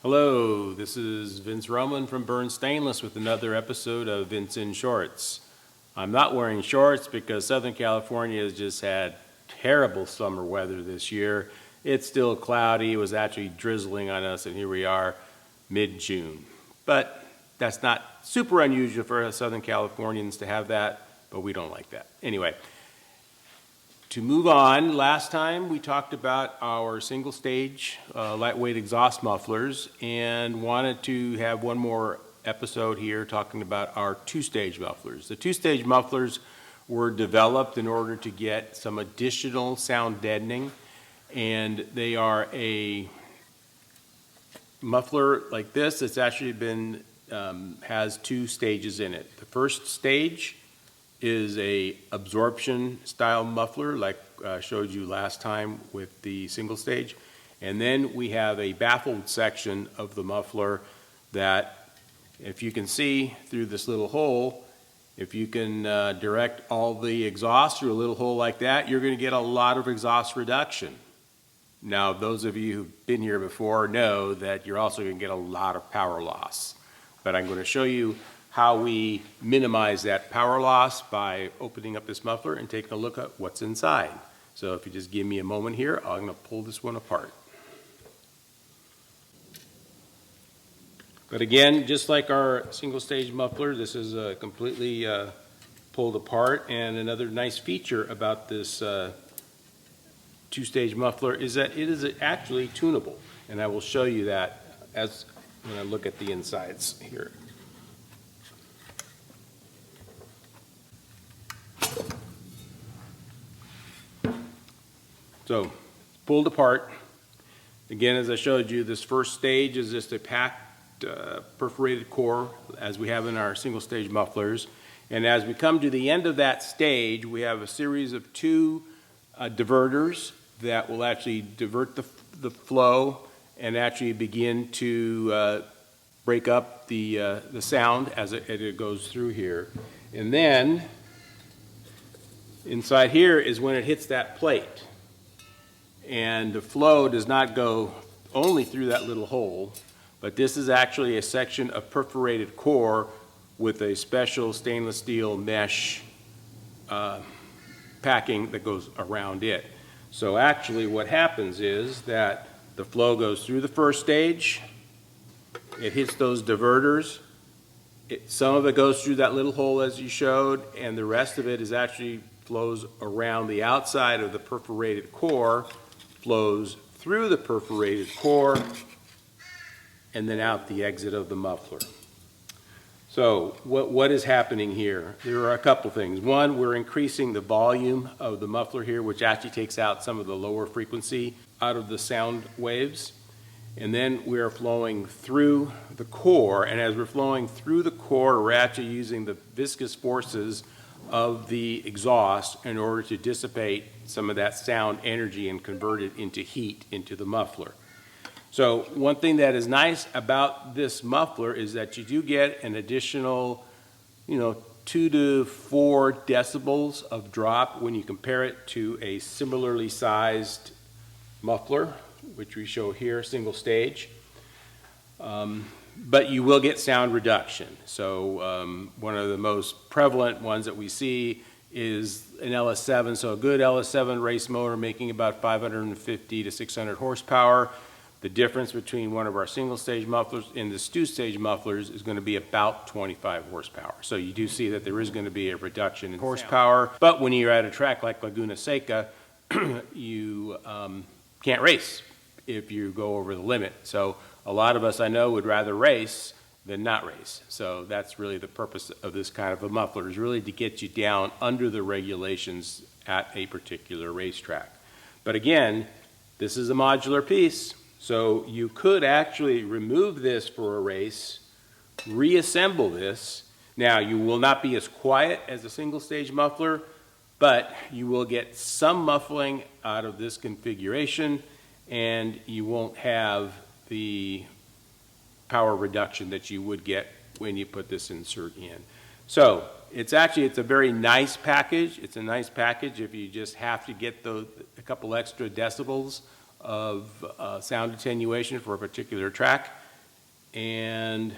Hello, this is Vince Roman from Burn Stainless with another episode of Vince in Shorts. I'm not wearing shorts because Southern California has just had terrible summer weather this year. It's still cloudy, it was actually drizzling on us, and here we are mid-June. But that's not super unusual for us Southern Californians to have that, but we don't like that. Anyway, to move on, last time we talked about our single stage lightweight exhaust mufflers and wanted to have one more episode here talking about our two-stage mufflers. The two-stage mufflers were developed in order to get some additional sound deadening, and they are a muffler like this. It's actually been has two stages in it. The first stage is a absorption style muffler like I showed you last time with the single stage. And then we have a baffled section of the muffler that, if you can see through this little hole, if you can direct all the exhaust through a little hole like that, you're going to get a lot of exhaust reduction. Now, those of you who've been here before know that you're also going to get a lot of power loss. But I'm going to show you how we minimize that power loss by opening up this muffler and taking a look at what's inside. So if you just give me a moment here, I'm going to pull this one apart. But again, just like our single stage muffler, this is completely pulled apart. And another nice feature about this two-stage muffler is that it is actually tunable. And I will show you that when I look at the insides here. So, pulled apart. Again, as I showed you, this first stage is just a packed perforated core, as we have in our single stage mufflers. And as we come to the end of that stage, we have a series of two diverters that will actually divert the flow and actually begin to break up the sound as it goes through here. And then, inside here is when it hits that plate. And the flow does not go only through that little hole, but this is actually a section of perforated core with a special stainless steel mesh packing that goes around it. So actually what happens is that the flow goes through the first stage, it hits those diverters, some of it goes through that little hole as you showed, and the rest of it is actually flows around the outside of the perforated core, flows through the perforated core, and then out the exit of the muffler. So what is happening here? There are a couple things. One, we're increasing the volume of the muffler here, which actually takes out some of the lower frequency out of the sound waves. And then we're flowing through the core, and as we're flowing through the core, we're actually using the viscous forces of the exhaust in order to dissipate some of that sound energy and convert it into heat into the muffler. So one thing that is nice about this muffler is that you do get an additional 2 to 4 decibels of drop when you compare it to a similarly sized muffler, which we show here, single stage. But you will get sound reduction. So one of the most prevalent ones that we see is an LS7. So a good LS7 race motor making about 550 to 600 horsepower. The difference between one of our single stage mufflers and the two stage mufflers is going to be about 25 horsepower. So you do see that there is going to be a reduction in horsepower. But when you're at a track like Laguna Seca, you can't race if you go over the limit. So a lot of us I know would rather race than not race. So that's really the purpose of this kind of a muffler, is really to get you down under the regulations at a particular racetrack. But again, this is a modular piece, so you could actually remove this for a race, reassemble this. Now, you will not be as quiet as a single stage muffler, but you will get some muffling out of this configuration, and you won't have the power reduction that you would get when you put this insert in. So it's a very nice package. It's a nice package if you just have to get a couple extra decibels of sound attenuation for a particular track. and,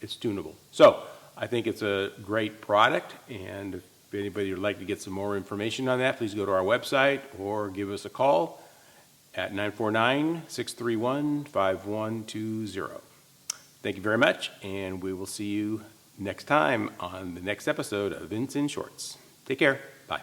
it's tunable. So I think it's a great product, and if anybody would like to get some more information on that, please go to our website or give us a call at 949-631-5120. Thank you very much, and we will see you next time on the next episode of Vince in Shorts. Take care. Bye.